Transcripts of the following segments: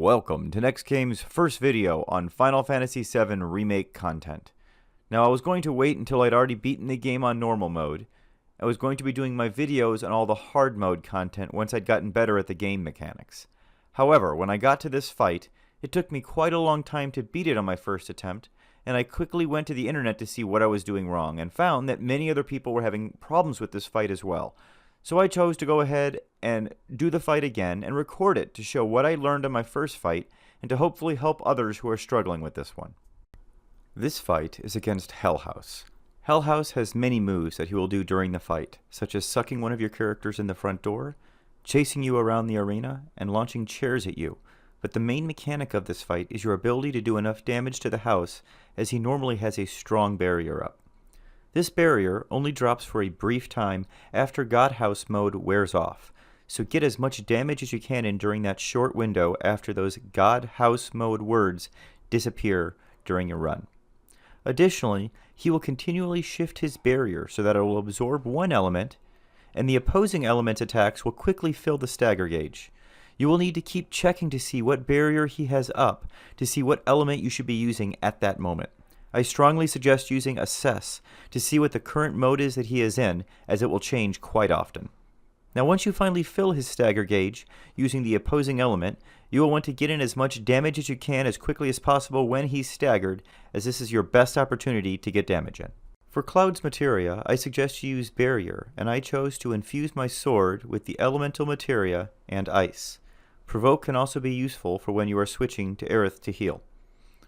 Welcome to NEXTGames' first video on Final Fantasy VII Remake content. Now, I was going to wait until I'd already beaten the game on normal mode. I was going to be doing my videos on all the hard mode content once I'd gotten better at the game mechanics. However, when I got to this fight, it took me quite a long time to beat it on my first attempt, and I quickly went to the internet to see what I was doing wrong, and found that many other people were having problems with this fight as well. So I chose to go ahead and do the fight again and record it to show what I learned on my first fight and to hopefully help others who are struggling with this one. This fight is against Hellhouse. Hellhouse has many moves that he will do during the fight, such as sucking one of your characters in the front door, chasing you around the arena, and launching chairs at you. But the main mechanic of this fight is your ability to do enough damage to the house, as he normally has a strong barrier up. This barrier only drops for a brief time after God House mode wears off, so get as much damage as you can in during that short window after those God House mode words disappear during your run. Additionally, he will continually shift his barrier so that it will absorb one element, and the opposing element's attacks will quickly fill the stagger gauge. You will need to keep checking to see what barrier he has up to see what element you should be using at that moment. I strongly suggest using Assess to see what the current mode is that he is in, as it will change quite often. Now, once you finally fill his stagger gauge using the opposing element, you will want to get in as much damage as you can as quickly as possible when he's staggered, as this is your best opportunity to get damage in. For Cloud's materia, I suggest you use Barrier, and I chose to infuse my sword with the elemental materia and ice. Provoke can also be useful for when you are switching to Aerith to heal.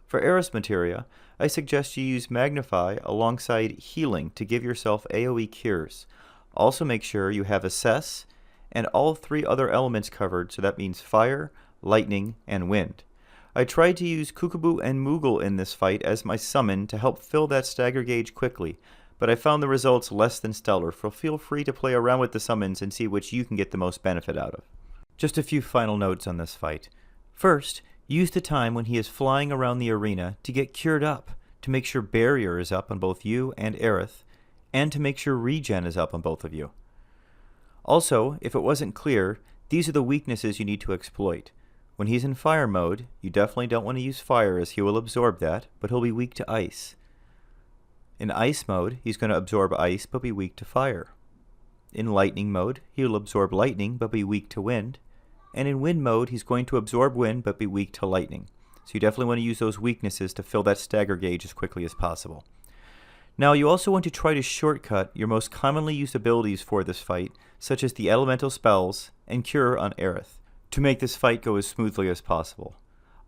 For Aerith's materia, I suggest you use Magnify alongside Healing to give yourself AoE cures. Also make sure you have Assess and all three other elements covered, so that means Fire, Lightning, and Wind. I tried to use Kukubu and Moogle in this fight as my summon to help fill that stagger gauge quickly, but I found the results less than stellar, so feel free to play around with the summons and see which you can get the most benefit out of. Just a few final notes on this fight. First, use the time when he is flying around the arena to get cured up, to make sure Barrier is up on both you and Aerith, and to make sure Regen is up on both of you. Also, if it wasn't clear, these are the weaknesses you need to exploit. When he's in Fire mode, you definitely don't want to use Fire as he will absorb that, but he'll be weak to Ice. In Ice mode, he's going to absorb Ice but be weak to Fire. In Lightning mode, he will absorb Lightning but be weak to Wind. And in Wind mode, he's going to absorb Wind but be weak to Lightning. So you definitely want to use those weaknesses to fill that stagger gauge as quickly as possible. Now, you also want to try to shortcut your most commonly used abilities for this fight, such as the elemental spells and Cure on Aerith, to make this fight go as smoothly as possible.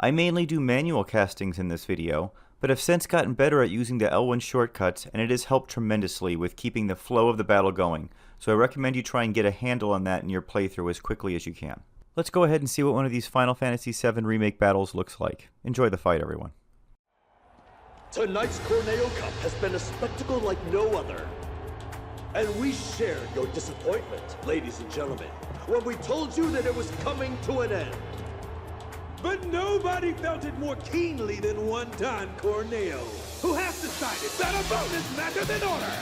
I mainly do manual castings in this video, but have since gotten better at using the L1 shortcuts, and it has helped tremendously with keeping the flow of the battle going, so I recommend you try and get a handle on that in your playthrough as quickly as you can. Let's go ahead and see what one of these Final Fantasy VII Remake battles looks like. Enjoy the fight, everyone. Tonight's Corneo Cup has been a spectacle like no other. And we shared your disappointment, ladies and gentlemen, when we told you that it was coming to an end. But nobody felt it more keenly than one Don Corneo, who has decided that a bonus match is in order.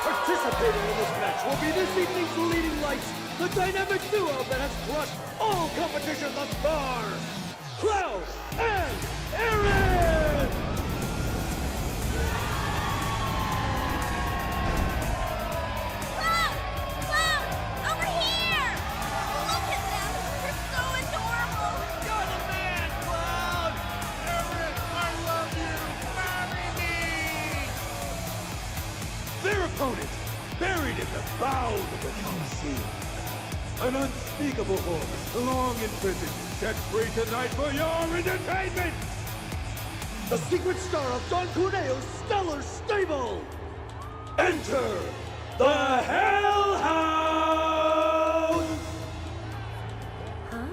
Participating in this match will be this evening's leading lights, the dynamic duo that has crushed all competition thus far, Cloud and Aaron! Cloud! Over here! Look at them! They're so adorable! You're the man, Cloud! Aaron, I love you! Marry me! Their opponent, buried in the bowels of the Colosseum. An unspeakable horror, long imprisoned, set free tonight for your entertainment! The secret star of Don Corneo's stellar stable! Enter the Hell House! Huh?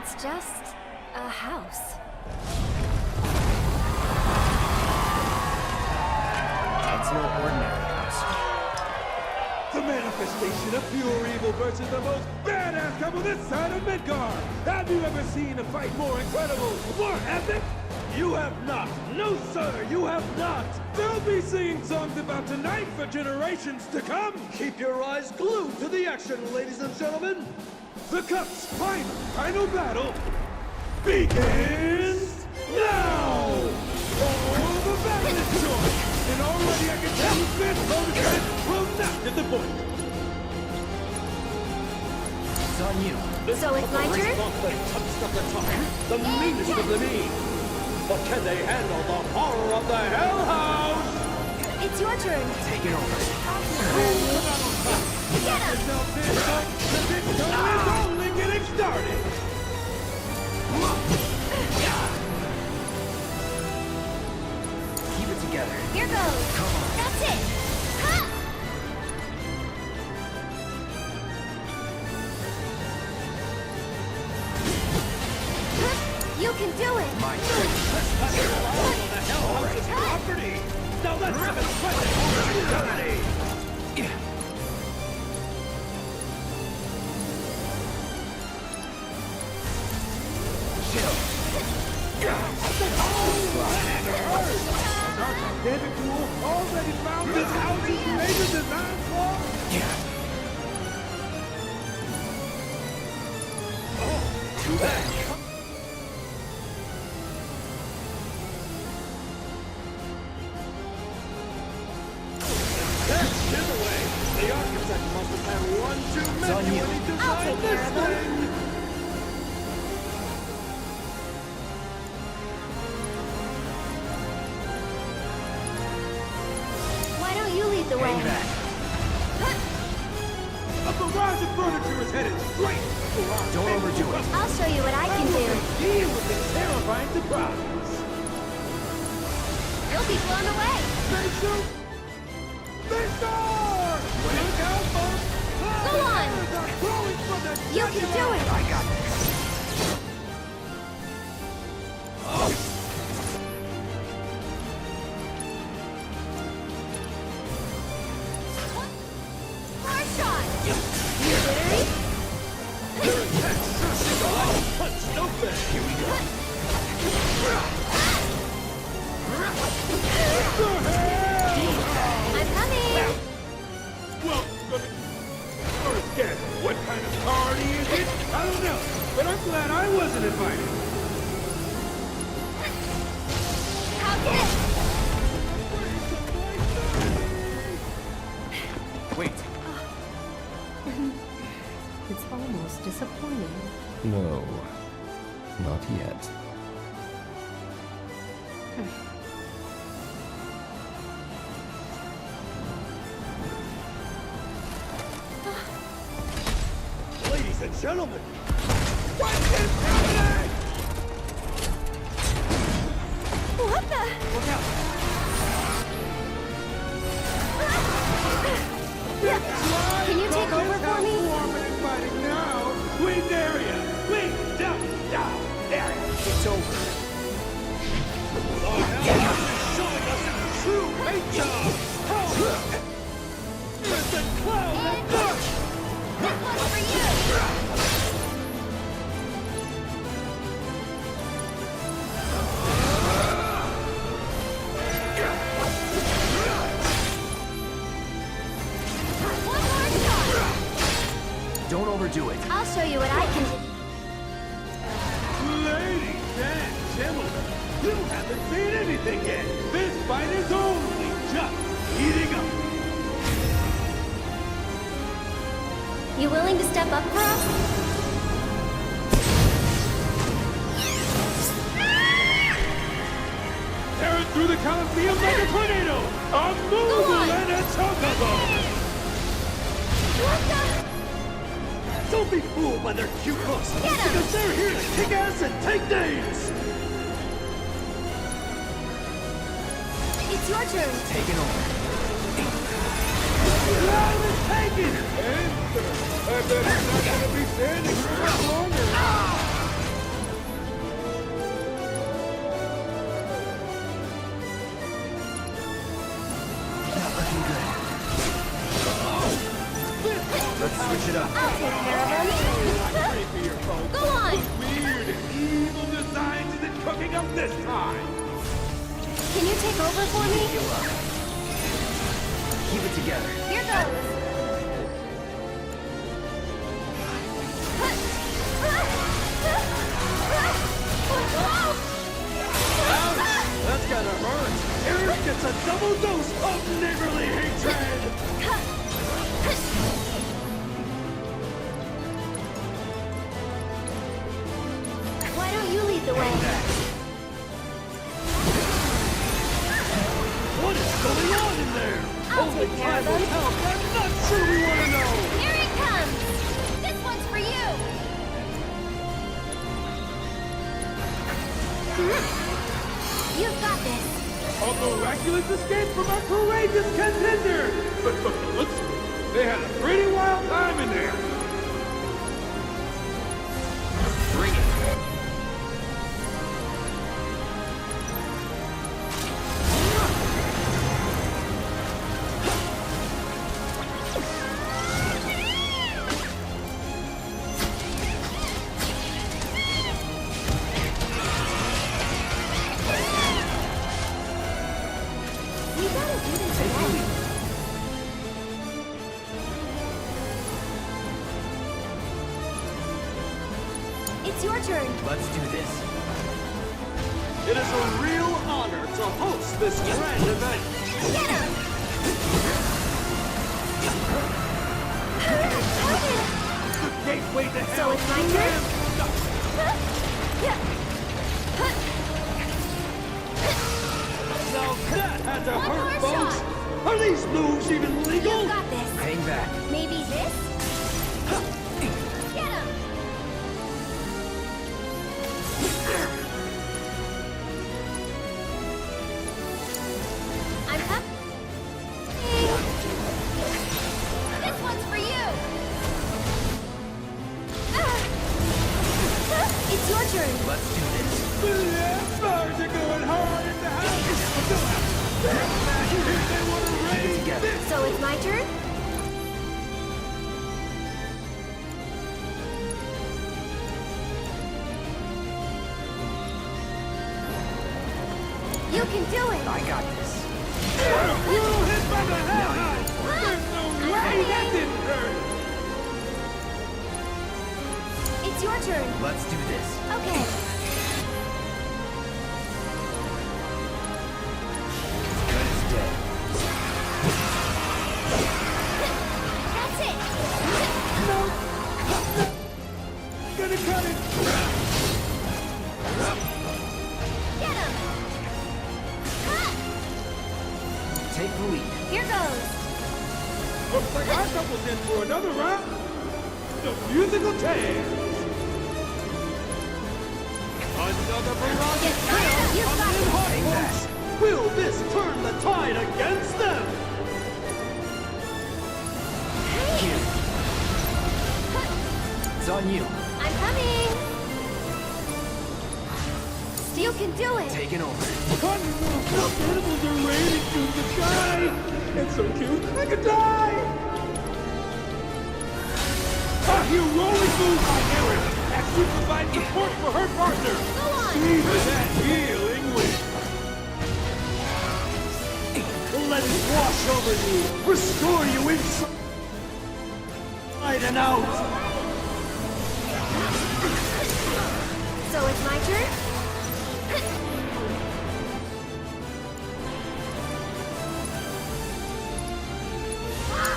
It's just a house. It's no ordinary house. The manifestation of pure evil versus the most badass couple this side of Midgard! Have you ever seen a fight more incredible, more epic? You have not! No, sir, you have not! They'll be singing songs about tonight for generations to come! Keep your eyes glued to the action, ladies and gentlemen. The Cup's final battle begins now! Oh, the battle is joined! And already I can tell who's been bonus will not get the point! It's on you. So it's my turn? The toughest of the tough, the meanest of the mean. But can they handle the horror of the Hell House? It's your turn. Take it over. Get him! Yourself in, folks, the big show is only getting started! Keep it together. Here goes. Come on. That's it. Ha! You can do it. My turn. The Hell House's property. Now let's have it sweating opportunity. David Cool already found this house's major design flaw? Too bad. That's giveaway. The architect must have had one too on many you. when he I'll designed take this care of them. thing. Why don't you lead the way? Hang back. A barrage of furniture is headed straight for our Don't overdo it. I'll show you what I can do. deal with this terrifying surprise. You'll be blown away. They shoot! They score! Look out, folks! Go on. Players are going for the You can do it. I got this. More shot. Jittery. Punch open. Here we go. I'm coming. Well, first guess, what kind of party is it? I don't know, but I'm glad I wasn't invited. I'll get it. Wait. It's almost disappointing. No, not yet. Ladies and gentlemen, What is happening? What the? Look out. Can you take over for me? Fighting now. We dare ya. We down, dare ya. It's over. the Hell House is showing us its true nature. Listen, clown, And this one's for you. One more shot. Don't overdo it. I'll show you what I can do. Ladies and gentlemen, you haven't seen anything yet. This fight is only just heating up. You willing to step up for us? Tearing through the Colosseum like a tornado. A mobile on. and a chocobo. What the? Don't be fooled by their cute looks, Get 'em. because they're here to kick ass and take names. It's your turn. Take it over. Ground is taken. And I bet he's not going to be standing for much longer. Switch it up. I'll take care of them. Pray for your folks. Go on! Weird and evil designs isn't cooking up this time. Can you take over for me? Heal up. Keep it together. Here goes! That's gonna hurt. Eric gets a double dose of neighborly hatred. Why don't you lead the way? What is going on in there? I'll take care of them. Help! I'm not sure we want to know. Here it comes! This one's for you! You've got this! A miraculous escape from our courageous contender! But from the looks of it, they had a pretty wild time in there. Bring it. We gotta do this Take the again. lead. It's your turn. Let's do this. It is a real honor to host this grand event. Get him! The gateway to So hell. it's my turn? Now that had to One hurt, more folks. shot. Are these moves even legal? You got this. Hang back. Maybe this? Get him! I'm up. This one's for you! It's your turn. Let's do this. Stars are going hard in the house. They want to Keep it raise together. So it's my turn? You can do it. I got this. brutal hit by the hell Now house. There's no way that didn't hurt. It's your turn. Let's do this. Okay. Good as dead. That's it! Gonna cut it. Get him! Take the lead. Here goes. Looks like our couple's in for another round. The musical chairs. Another barrage of chaos You got coming in it. hot, Hang back. folks. Will this turn the tide against them? Here. It's on you. I'm coming. You can do it. Taking over. Cotton little stuffed animals are raining to the sky. It's so cute. I could die. A heroic move by Eric as she provides support for her partner. Go on! Even that healing wind. Let it wash over you, restore you inside and out. So it's my turn?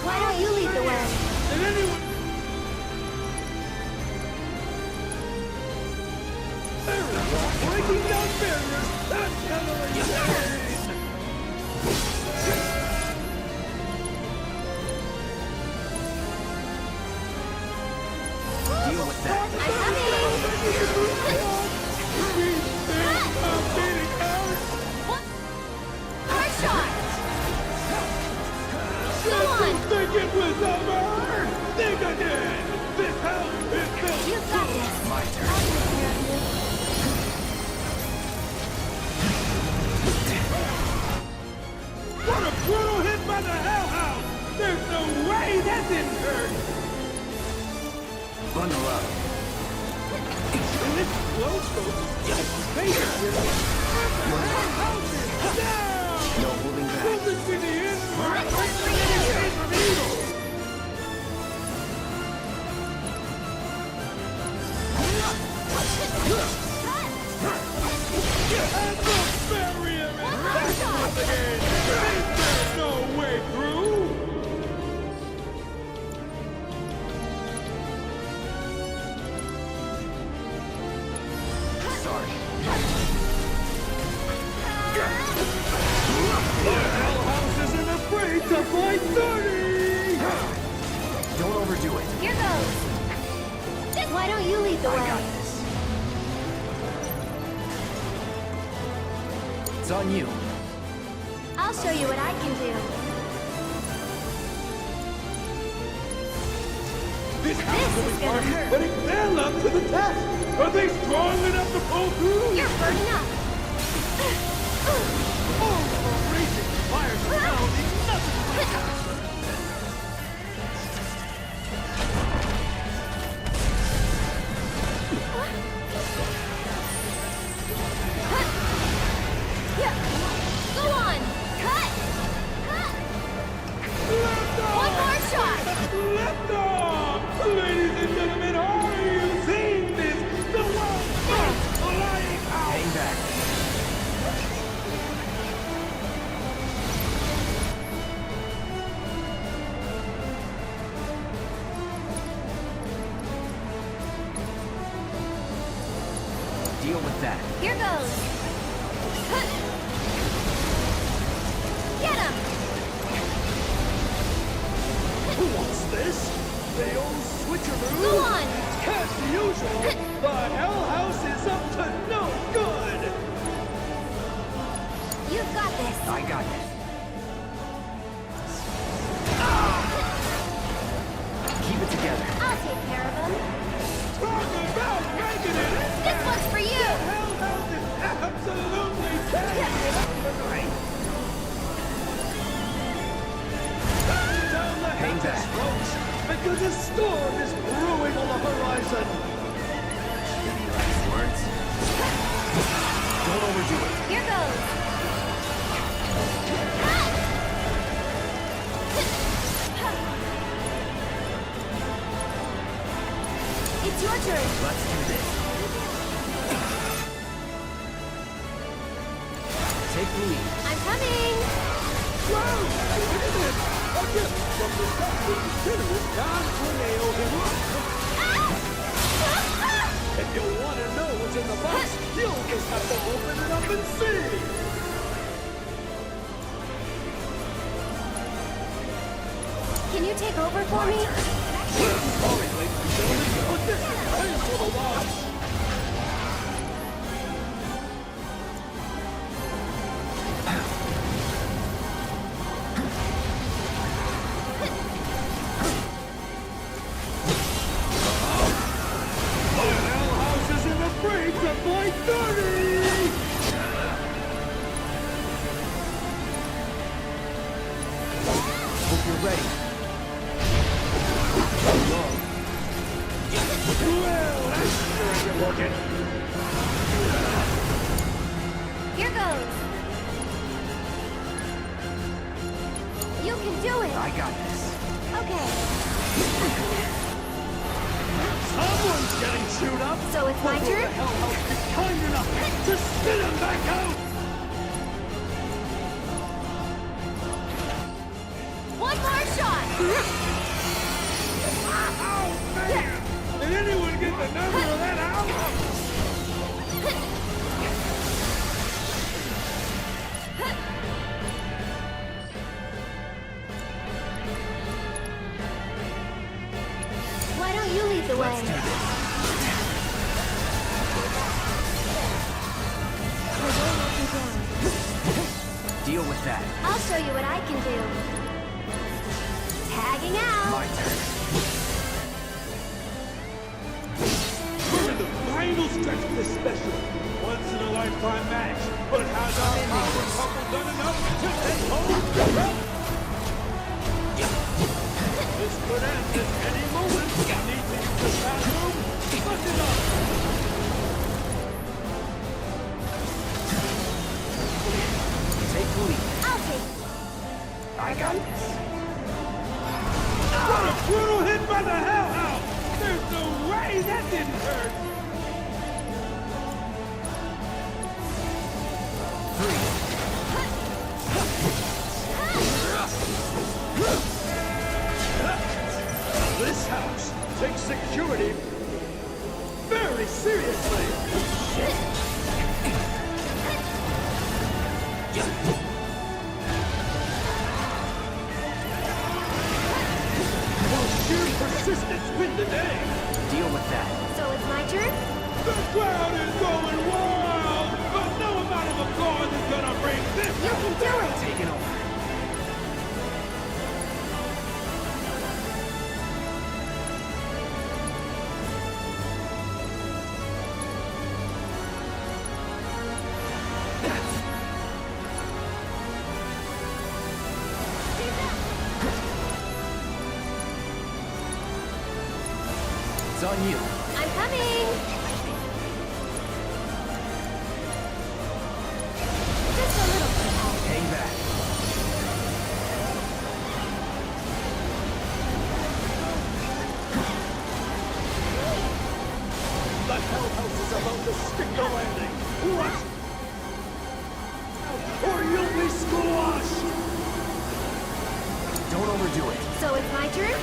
Why don't you lead the way? And anyone... Breaking down barriers. That's never insane. Deal with that. I'm coming. More shot! Go on! Think it was over! Think again! This house is built! You got this. My turn. I'll take care of you. What a brutal hit by the Hell House! There's no way that didn't hurt! Bundle up. And this slow stroke is basically houses down! No holding back. Will this be the end for from evil? And the barrier is back up again! There's no way through! Sorry. The Hell House isn't afraid to fight 30! Don't overdo it. Here goes. Why don't you lead the I way? got this. It's on you. I'll show you what I can do. This This house is gonna party hurt. putting their luck to the test! Are they strong enough to pull through? You're burning up. Oh, raging fires around is nothing! Go on. Cut. One more shot. Left off! Ladies and gentlemen, are you seeing this? The world first flying out! Hang back. Deal with that. Here goes. Get him. Who wants this? The old switcheroo? Go on. As usual, the Hell House is up to no good! You've got this. I got this. Keep it together. I'll take care of him. Talk about making it! This one's for you. Hell House is absolutely tearing it up tonight! Down the Hang hatches, back. folks, because a storm is brewing on the horizon! Words. Don't overdo it. Here goes. It's your turn. Let's do this. Take the lead. I'm coming. Wow! Look at this! A gift from the top generous Don Corneo If you want to know what's in the box, you'll just have to open it up and see! Can you take over for me? Sorry, ladies and gentlemen, but this is time for the watch! The Hell House isn't afraid to fight 30! Hope you're ready. Well, that's sure you're working. Here goes. You can do it. I got this. Okay. Someone's getting chewed up! So it's my Will turn? the Hell House be kind enough to spit him back out? One more shot. Oh, man! Did anyone get the number of that owl? Why don't you lead the way? Let's do this. I won't let you down. Deal with that. I'll show you what I can do. Tagging out. My turn. We're in the final stretch of this special. Once in a lifetime match. But has our power couple done enough to head home? This could end at any moment. Need to use the fast I got this. What a brutal hit by the Hellhound! There's no way that didn't hurt! This house takes security very seriously. Will sheer persistence win the day? Deal with that. So it's my turn? The crowd is going wild, but no amount of applause is gonna bring this You can do it! Taking over. It's on you. I'm coming! Just a little bit. Hang back. The Hell House is about to stick the landing. Watch! Or you'll be squashed! Don't overdo it. So it's my turn?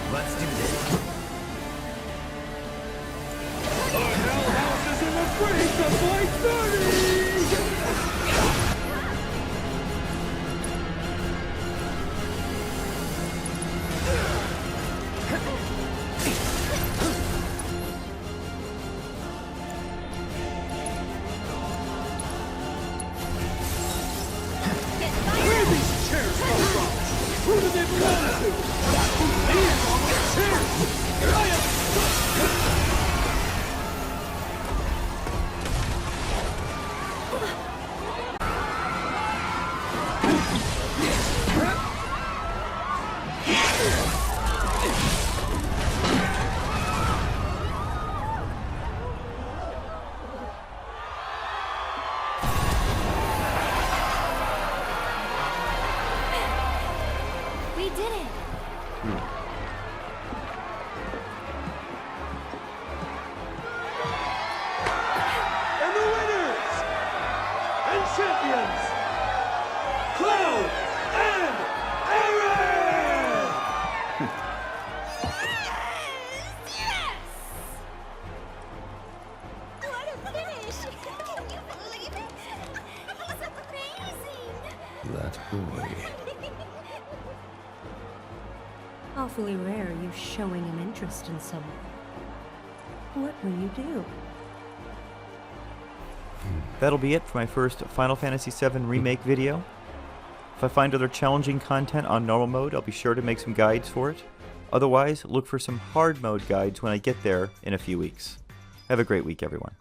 Let's do this. The Hell House isn't afraid to fight dirty! Where these chairs come from? Who do they belong to? These are my chairs! I am... We did it! And the winners and champions, Cloud and Aaron! Yes! What a finish! Can you believe it? He's amazing! That boy. Awfully rare you showing an interest in someone. What will you do? That'll be it for my first Final Fantasy VII Remake video. If I find other challenging content on normal mode, I'll be sure to make some guides for it. Otherwise, look for some hard mode guides when I get there in a few weeks. Have a great week, everyone.